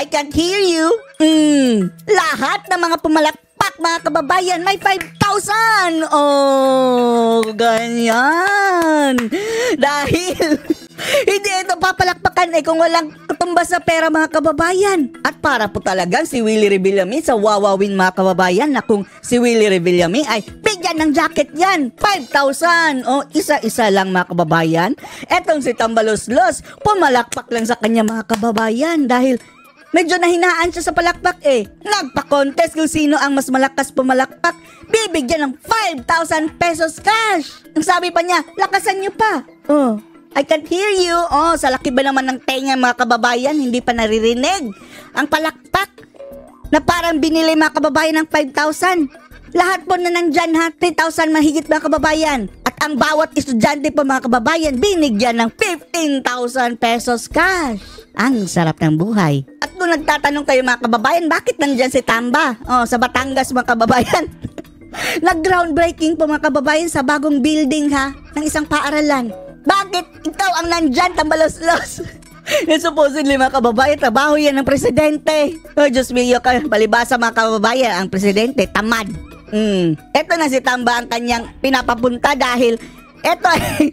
I can't hear you. Lahat ng mga pumalakpak, mga kababayan, may 5,000. Oh, ganyan. Dahil hindi ito papalakpakan kung walang katumbas sa pera, mga kababayan. At para po talagang si Willie Revillame sa wawawin, mga kababayan, na kung si Willie Revillame ay bigyan ng jacket yan, 5,000. O, isa-isa lang, mga kababayan. Etong si Tambaloslos, pumalakpak lang sa kanya, mga kababayan, dahil medyo nahinaan siya sa palakpak Nagpa-contest kung sino ang mas malakas pumalakpak. Bibigyan ng 5,000 pesos cash. Ang sabi pa niya, lakasan niyo pa. Oh, I can't hear you. Oh, sa laki ba naman ng tenga, mga kababayan, hindi pa naririnig ang palakpak na parang binili, mga kababayan, ng 5,000. Lahat po na nandyan, 3,000 mahigit, mga kababayan. At ang bawat estudyante po, mga kababayan, binigyan ng 15,000 pesos cash. Ang sarap ng buhay. At kung nagtatanong kayo, mga kababayan, bakit nandyan si Tamba? Oh, sa Batangas, mga kababayan. Nag-groundbreaking po, mga kababayan, sa bagong building ng isang paaralan. Bakit ikaw ang nandyan, Tambaloslos? Supposedly, mga kababayan, trabaho yan ng presidente. Oh, Diyos mio, palibasa, mga kababayan, ang presidente, tamad. Eto na si Tamba ang kanyang pinapapunta dahil eto ay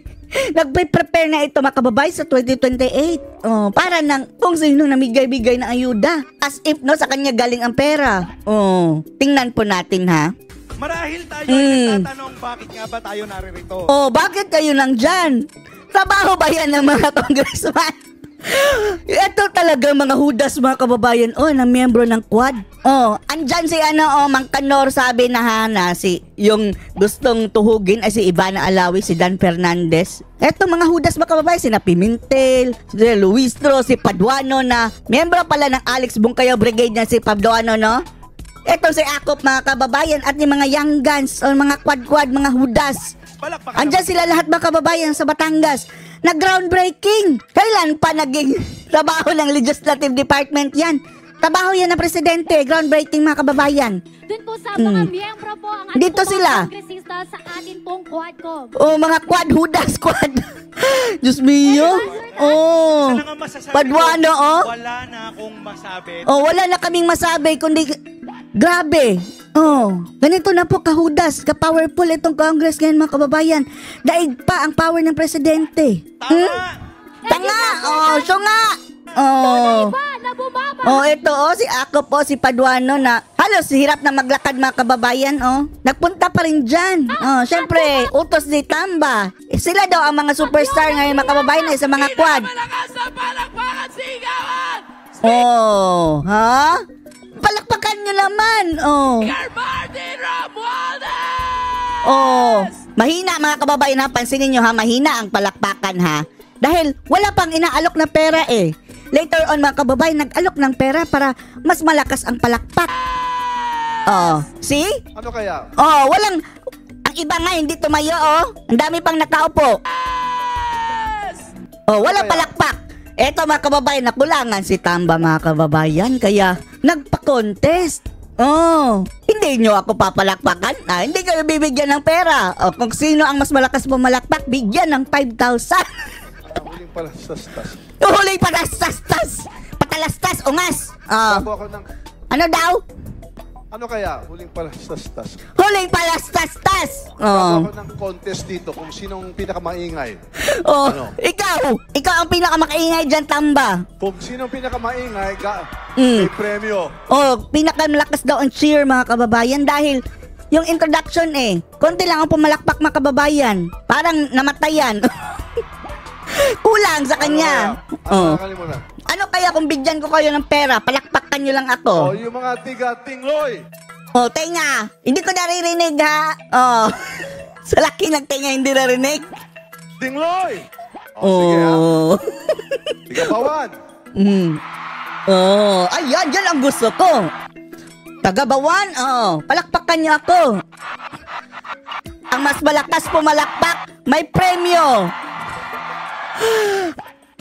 nagpe-prepare na ito, mga kababayan, sa 2028. Oh, para ng kung sino namigay-bigay na ayuda. As if sa kanya galing ang pera. Oh, tingnan po natin Marahil tayo ay nagtatanong, bakit nga ba tayo naririto? Oh, bakit kayo nandyan? Trabaho ba yan ng mga congressman? Ito talaga mga hudas, mga kababayan, na miyembro ng Quad. Andyan si Mang Kanor, sabi na si yung gustong tuhugin ay si Ivana Alawi, si Dan Fernandez. Ito mga hudas, mga kababayan, si Pimentel, si Luistro, si Paduano, na miyembro pala ng Alex Bungkayaw Brigade na si Paduano, no? Ito si Akop, mga kababayan, at yung mga young guns o mga quad-quad, mga hudas. Andyan sila lahat, mga kababayan, sa Batangas. Nag-groundbreaking. Kailan pa naging trabaho ng Legislative Department yan? Trabaho yan ng presidente. Groundbreaking, mga kababayan. Dun po sa mga miyembro po ang dito sila kongresista sa atin pong Quadcom. Oh, mga quad, hudas, quad. Diyos mio. Oh, Paduano, wala na akong masabi. Oh, wala na kaming masabi, kundi grabe. Oh, ganito na po kahudas, ka-powerful itong Congress ngayon, mga kababayan. Daig pa ang power ng presidente. Tanga! Oh, so nga! Oh, ito si Akop si Paduano na halos hirap na maglakad, mga kababayan. Nagpunta pa rin dyan. Syempre, utos ni Tamba. Sila daw ang mga superstar ngayon, mga kababayan, sa mga quad. Oh, ha? Palakpakan nyo naman. Mahina, mga kababayan, pansinin nyo, mahina ang palakpakan, dahil wala pang inaalok na pera Later on, mga kababayan, nag-alok ng pera para mas malakas ang palakpak. See? Ano kaya? Walang, ang iba nga hindi tumayo, ang dami pang nakaupo. Wala palakpak. Eto, mga kababayan, nakulangan si Tamba, mga kababayan, kaya nagpa-contest. Hindi nyo ako papalakpakan. Hindi kayo bibigyan ng pera. Kung sino ang mas malakas pumalakpak, bigyan ng 5,000. Huling palastas. Huling palastas. Patalastas, ungas. Ano daw? Ano kaya? Huling palastas. Huling palastas. Ako ng contest dito kung sinong pinakamaingay. Ikaw ang pinakamakaingay dyan, Tamba. Kung sinong pinakamaingay, may premyo. Pinakamalakas daw ang cheer, mga kababayan, dahil yung introduction konti lang ang pumalakpak, mga kababayan. Parang namatayan. Kulang sa kanya. Ano kaya kung bigyan ko kayo ng pera, palakpakan nyo lang ako? Yung mga tiga-tingloy. Tenga. Hindi ko naririnig, sa laki ng tenga, hindi narinig. Tingloy. Sige, Tiga-bawan. Ayan, yan ang gusto ko. Taga-bawan, palakpakan nyo ako. Ang mas malakas pumalakpak, may premyo.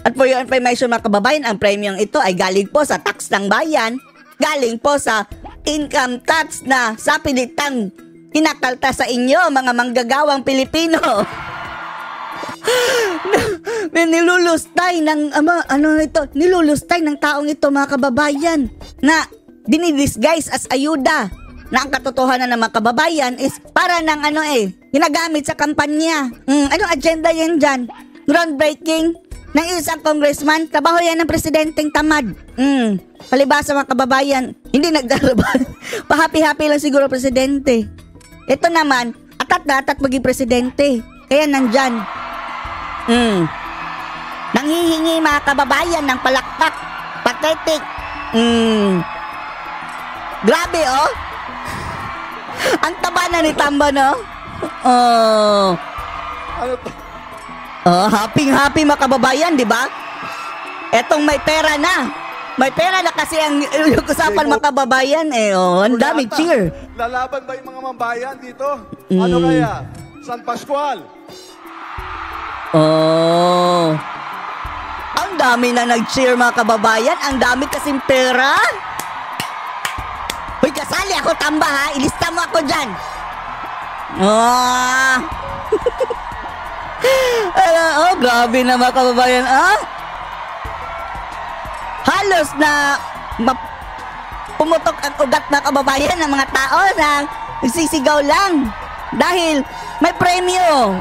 At for your information, mga kababayan, ang premyong ito ay galing po sa tax ng bayan, galing po sa income tax na sa pilitang kinakalta sa inyo, mga manggagawang Pilipino. nilulustay ng nilulustay ng taong ito, mga kababayan, na dinidisguise as ayuda, na ang katotohanan ng mga kababayan is para ng ginagamit sa kampanya. Anong agenda yan dyan? Groundbreaking ng isang congressman, trabaho yan ng presidenteng tamad. Palibasa, mga kababayan, hindi nagdaraban. Pa-happy-happy lang siguro presidente. Ito naman, atat maging presidente. Kaya nandyan. Nanghihingi, mga kababayan, ng palakpak. Pathetic. Grabe, oh. Ang taba na ni Tamba, no? Ano to? Happy mga kababayan, di ba? Etong may pera na. May pera na kasi ang yung usapan, mga kababayan. Ang dami cheer. Lalaban ba yung mga mambayan dito? Ano kaya? San Pascual? Ang dami na nag-cheer, mga kababayan. Ang dami kasing pera. Hoy, kasali ako, Tamba, ha? Ilista mo ako dyan. Grabe na, mga kababayan. Halos na pumutok ang ugat, mga kababayan, ng mga tao na nagsisigaw lang. Dahil may premyo.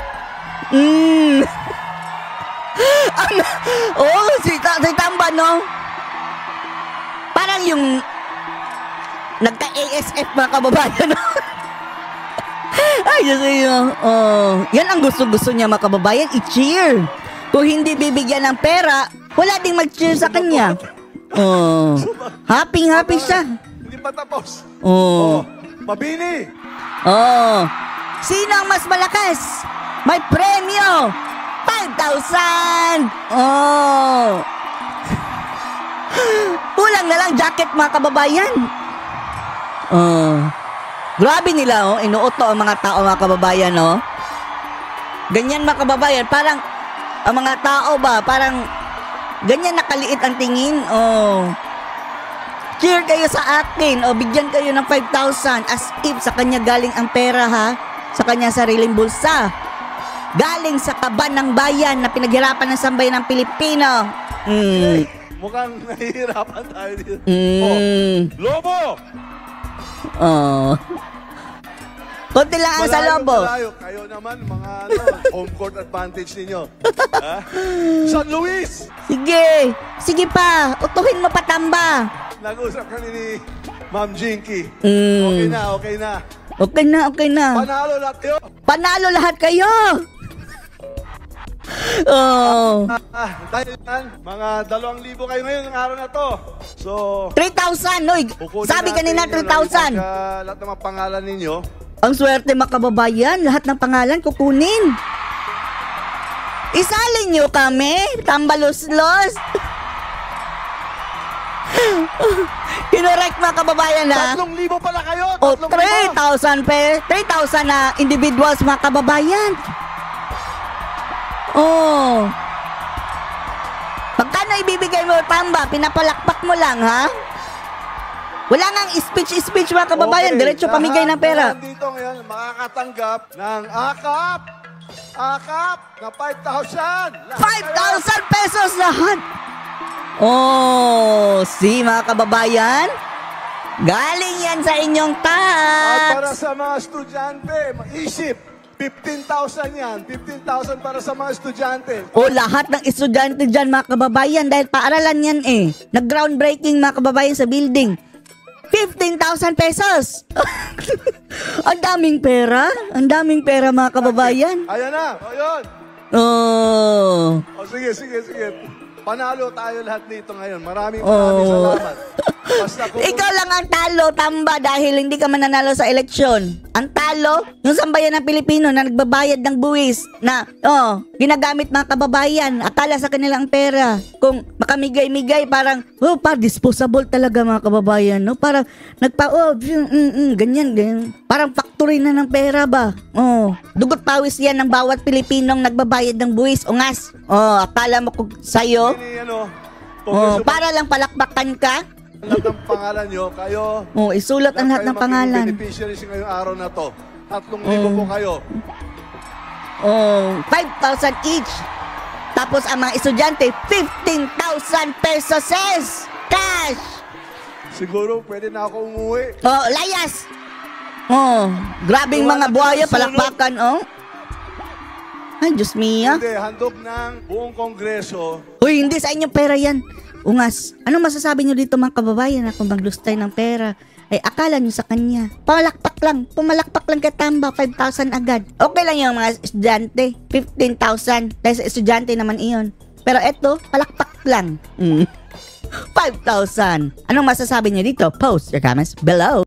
Si Tamba, no? Parang yung nagka-ASF, mga kababayan. Ay, Diyos ko. Yan ang gusto-gusto niya, mga kababayan, i-cheer. Kung hindi bibigyan ng pera, wala ding mag-cheer sa kanya. Happy siya. Hindi pa tapos. Mabini. Sino ang mas malakas? May premyo. 5,000. Kulang na lang jacket, mga kababayan. Grabe nila, inuuto ang mga tao, mga kababayan, Ganyan, mga kababayan, parang ang mga tao ba, parang ganyan nakaliit ang tingin. Cheer kayo sa akin, bigyan kayo ng 5,000 as if sa kanya galing ang pera, ha? Sa kanya sariling bulsa. Galing sa kaban ng bayan na pinaghirapan ng sambayan ng Pilipino. Mukhang nahihirapan tayo dito. Lobo! Konti lang ang sa Lobo. Malayo. Kayo naman, mga home court advantage ninyo. San Luis! Sige pa. Utuhin mo pa, Tamba. Nag-usap kami ni Ma'am Jinky. Okay na. Okay na. Panalo lahat kayo. Dahil yan, mga 2,000 kayo ngayon ng araw na to. So, 3,000, Noy. Sabi kanina 3,000. Lahat ng mga pangalan ninyo. Ang swerte, mga kababayan. Lahat ng pangalan kukunin. Isalin nyo kami. Tambalos-los. Kinorek, mga kababayan, ha? 3,000 pala kayo. 3,000 na individuals, mga kababayan. Pagkano ibibigay mo, Tamba? Pinapalakpak mo lang, ha? Wala ngang speech, mga kababayan. Diretso pamigay ng pera. Dito ngayon, makakatanggap ng akap na 5,000. 5,000 pesos lahat. Mga kababayan. Galing yan sa inyong tax. At para sa mga estudyante, isip, 15,000 yan. 15,000 para sa mga estudyante. Lahat ng estudyante dyan, mga kababayan, dahil paaralan yan Nag-groundbreaking, mga kababayan, sa building. 15,000 pesos. Ang daming pera. Mga kababayan. Ayan na. Yun. Sige. Panalo tayo lahat dito ngayon. Maraming salamat. Basta Ikaw lang ang talo, Tamba, dahil hindi ka mananalo sa eleksyon. Ang talo, yung sambayan ng Pilipino na nagbabayad ng buwis na, ginagamit, mga kababayan. Akala sa kanilang pera. Kung makamigay-migay, parang, disposable talaga, mga kababayan, no? Parang, ganyan. Parang factory na ng pera ba? Dugot pawis yan ng bawat Pilipinong nagbabayad ng buwis. Ungas. Akala mo kung sa'yo? Para lang palakpakan ka? Lahat ng pangalan nyo, kayo. Isulat ang lahat ng pangalan. Beneficiaries ngayong araw na to. 3,000 po kayo. Oh, 5,000 each. Tapos ang mga estudyante, 15,000 pesos cash. Siguro pwede na ako umuwi. Oh, layas. Oh, grabing mga buhaya, palakpakan, oh. Ay, Diyos mia. Hindi, handog ng buong kongreso. Uy, hindi sa inyong pera yan. Ungas, anong masasabi nyo dito mga kababayan na kung maglustay ng pera? Ay, akala nyo sa kanya. Pumalakpak lang kay Tamba, 5,000 agad. Okay lang yung mga estudyante, 15,000. Dahil sa estudyante naman iyon. Pero eto, palakpak lang. 5,000. Anong masasabi nyo dito? Post your comments below.